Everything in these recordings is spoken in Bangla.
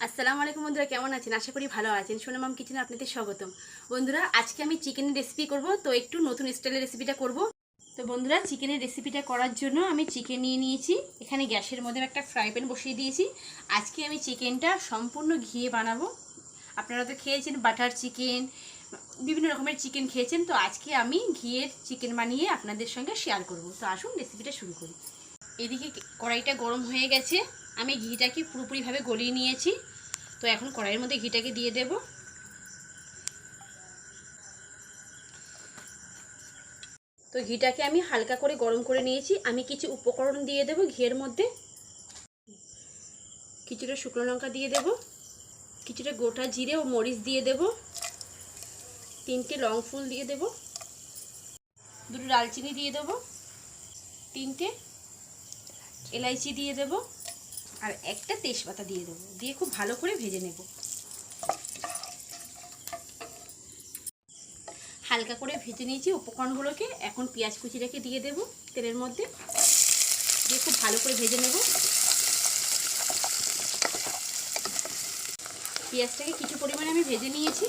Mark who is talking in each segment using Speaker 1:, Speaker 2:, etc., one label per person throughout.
Speaker 1: আসসালামু আলাইকুম বন্ধুরা, কেমন আছেন? আশা করি ভালো আছেন। সোনা মাম কিচেনে আপনাদের স্বাগতম। বন্ধুরা, আজকে আমি চিকেনের রেসিপি করব, তো একটু নতুন স্টাইলের রেসিপিটা করব। তো বন্ধুরা, চিকেনের রেসিপিটা করার জন্য আমি চিকেন নিয়ে নিয়েছি। এখানে গ্যাসের মধ্যে একটা ফ্রাই প্যান বসিয়ে দিয়েছি। আজকে আমি চিকেনটা সম্পূর্ণ ঘিয়ে বানাবো। আপনারা তো খেয়েছেন বাটার চিকেন, বিভিন্ন রকমের চিকেন খেয়েছেন, তো আজকে আমি ঘিয়ের চিকেন বানিয়ে আপনাদের সঙ্গে শেয়ার করব। তো আসুন রেসিপিটা শুরু করি। এদিকে কড়াইটা গরম হয়ে গেছে, আমি ঘিটাকে পুরোপুরিভাবে গলিয়ে নিয়েছি। তো এখন কড়াইয়ের মধ্যে ঘিটাকে দিয়ে দেব। তো ঘিটাকে আমি হালকা করে গরম করে নিয়েছি। আমি কিছু উপকরণ দিয়ে দেব ঘিয়ের মধ্যে। কিছুটা শুকনো লঙ্কা দিয়ে দেব, কিছুটা গোটা জিরে ও মরিচ দিয়ে দেব, 3টে লং ফুল দিয়ে দেব, 2টো দারচিনি দিয়ে দেব, 3টে এলাইচি দিয়ে দেব, আর একটা তেজপাতা দিয়ে দেব। দিয়ে খুব ভালো করে ভেজে নেব। হালকা করে ভেজে নিয়েছি উপকরণগুলোকে। এখন পেঁয়াজ কুচিটাকে দিয়ে দেব তেলের মধ্যে, দিয়ে খুব ভালো করে ভেজে নেব। পেঁয়াজটাকে কিছু পরিমাণে আমি ভেজে নিয়েছি।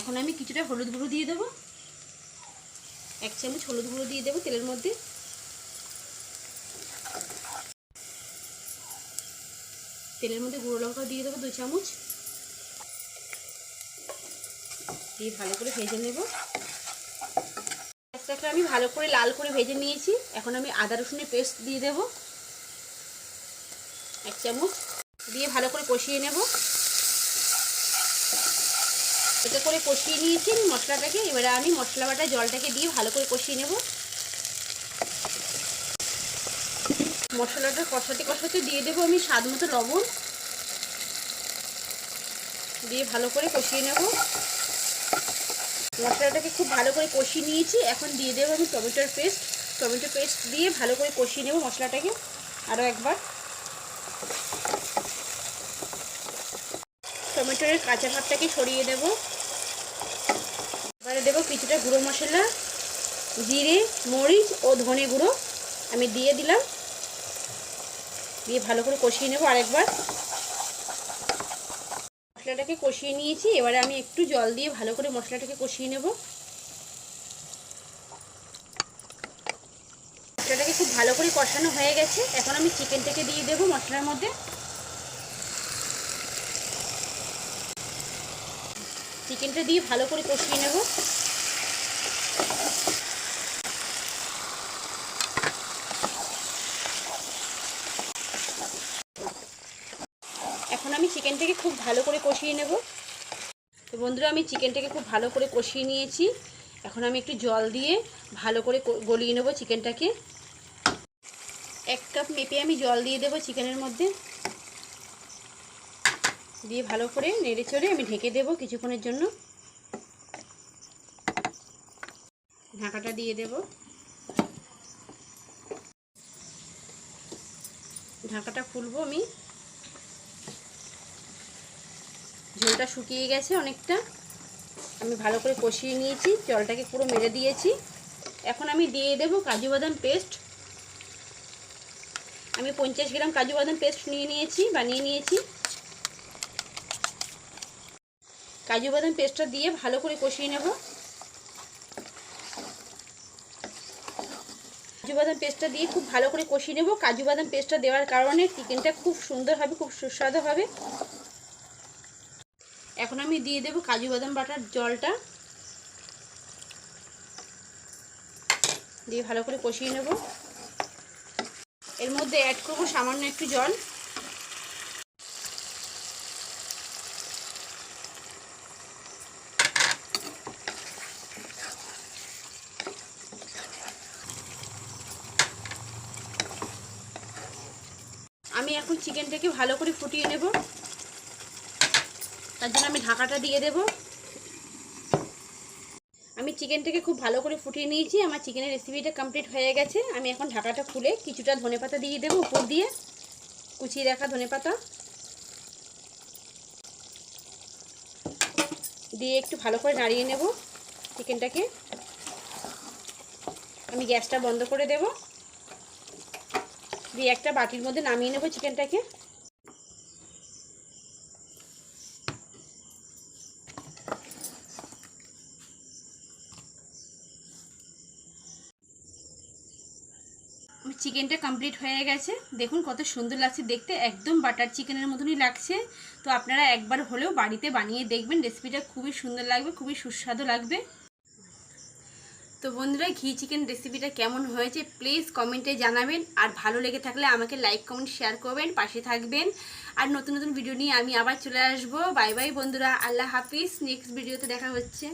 Speaker 1: এখন আমি কিছুটা হলুদ গুঁড়ো দিয়ে দেবো, 1 চামচ হলুদ গুঁড়ো দিয়ে দেবো তেলের মধ্যে। তেলের মধ্যে গুঁড়ো লঙ্কা দিয়ে দেবো 2 চামচ, দিয়ে ভালো করে ভেজে নেব। পেঁয়াজটাকে আমি ভালো করে লাল করে ভেজে নিয়েছি। এখন আমি আদা রসুনের পেস্ট দিয়ে দেবো 1 চামচ, দিয়ে ভালো করে কষিয়ে নেব। এটা করে কষিয়ে নিয়েছি মশলাটাকে। এবারে আমি মশলা বাটা জলটাকে দিয়ে ভালো করে কষিয়ে নেব। মশলাটা কষাতে কষাতে দিয়ে দেবো আমি স্বাদ মতো লবণ, দিয়ে ভালো করে কষিয়ে নেব। মশলাটাকে খুব ভালো করে কষিয়ে নিয়েছি। এখন দিয়ে দেবো আমি টমেটোর পেস্ট। টমেটো পেস্ট দিয়ে ভালো করে কষিয়ে নেব মশলাটাকে আরও একবার। টমেটোর কাঁচা ভাবটাকে সরিয়ে দেব। এবারে দেবো কিছুটা গুঁড়ো মশলা, জিরে, মরিচ ও ধনে গুঁড়ো আমি দিয়ে দিলাম। দিয়ে ভালো করে কষিয়ে নেব আরেকবার। মশলাটাকে কষিয়ে নিয়েছি। এবারে আমি একটু জল দিয়ে ভালো করে মশলাটাকে কষিয়ে নেব। মশলাটাকে খুব ভালো করে কষানো হয়ে গেছে। এখন আমি চিকেনটাকে দিয়ে দেবো মশলার মধ্যে। চিকেনটা দিয়ে ভালো করে কষিয়ে নেব। এখন আমি চিকেনটাকে খুব ভালো করে কষিয়ে নেব। তো বন্ধুরা, আমি চিকেনটাকে খুব ভালো করে কষিয়ে নিয়েছি। এখন আমি একটু জল দিয়ে ভালো করে গলিয়ে নেব চিকেনটাকে। 1 কাপ মেপে আমি জল দিয়ে দেবো চিকেনের মধ্যে। দিয়ে ভালো করে নেড়ে চড়ে আমি ঢেকে দেবো কিছুক্ষণের জন্য। ঢাকাটা দিয়ে দেব। ঢাকাটা খুলবো আমি। ঝোলটা শুকিয়ে গেছে অনেকটা। আমি ভালো করে কষিয়ে নিয়েছি, জলটাকে পুরো মেরে দিয়েছি। এখন আমি দিয়ে দেব কাজু বাদাম পেস্ট। আমি 50 গ্রাম কাজু বাদাম পেস্ট বানিয়ে নিয়েছি। কাজু বাদাম পেস্টটা দিয়ে ভালো করে কষিয়ে নেব। কাজু বাদাম পেস্টটা দিয়ে খুব ভালো করে কষিয়ে নেব। কাজু বাদাম পেস্টটা দেওয়ার কারণে চিকেনটা খুব সুন্দর হবে, খুব সুস্বাদু হবে। এখন আমি দিয়ে দেব কাজু বাদাম বাটার জলটা, দিয়ে ভালো করে কষিয়ে নেব। এর মধ্যে অ্যাড করব সামান্য একটু জল। আমি এখন চিকেনটাকে ভালো করে ফুটিয়ে নেব। তার জন্য আমি ঢাকাটা দিয়ে দেব। আমি চিকেনটাকে খুব ভালো করে ফুটিয়ে নিয়েছি। আমার চিকেনের রেসিপিটা কমপ্লিট হয়ে গেছে। আমি এখন ঢাকাটা খুলে কিছুটা ধনেপাতা দিয়ে দেবো উপর দিয়ে, কুচিয়ে রাখা ধনেপাতা দিয়ে একটু ভালো করে নাড়িয়ে নেব চিকেনটাকে। আমি গ্যাসটা বন্ধ করে দেব, দিয়ে একটা বাটির মধ্যে নামিয়ে নেব চিকেনটাকে। চিকেনটা কমপ্লিট হয়ে গেছে। দেখুন কত সুন্দর লাগছে দেখতে, একদম বাটার চিকেনের মতনই লাগছে। তো আপনারা একবার হলেও বাড়িতে বানিয়ে দেখবেন, রেসিপিটা খুবই সুন্দর লাগবে, খুবই সুস্বাদু লাগবে। তো বন্ধুরা, ঘি চিকেন রেসিপিটা কেমন হয়েছে প্লিজ কমেন্টে জানাবেন। আর ভালো লেগে থাকলে আমাকে লাইক কমেন্ট শেয়ার করবেন, পাশে থাকবেন। আর নতুন নতুন ভিডিও নিয়ে আমি আবার চলে আসবো। বাই বাই বন্ধুরা, আল্লাহ হাফিজ। নেক্সট ভিডিওতে দেখা হচ্ছে।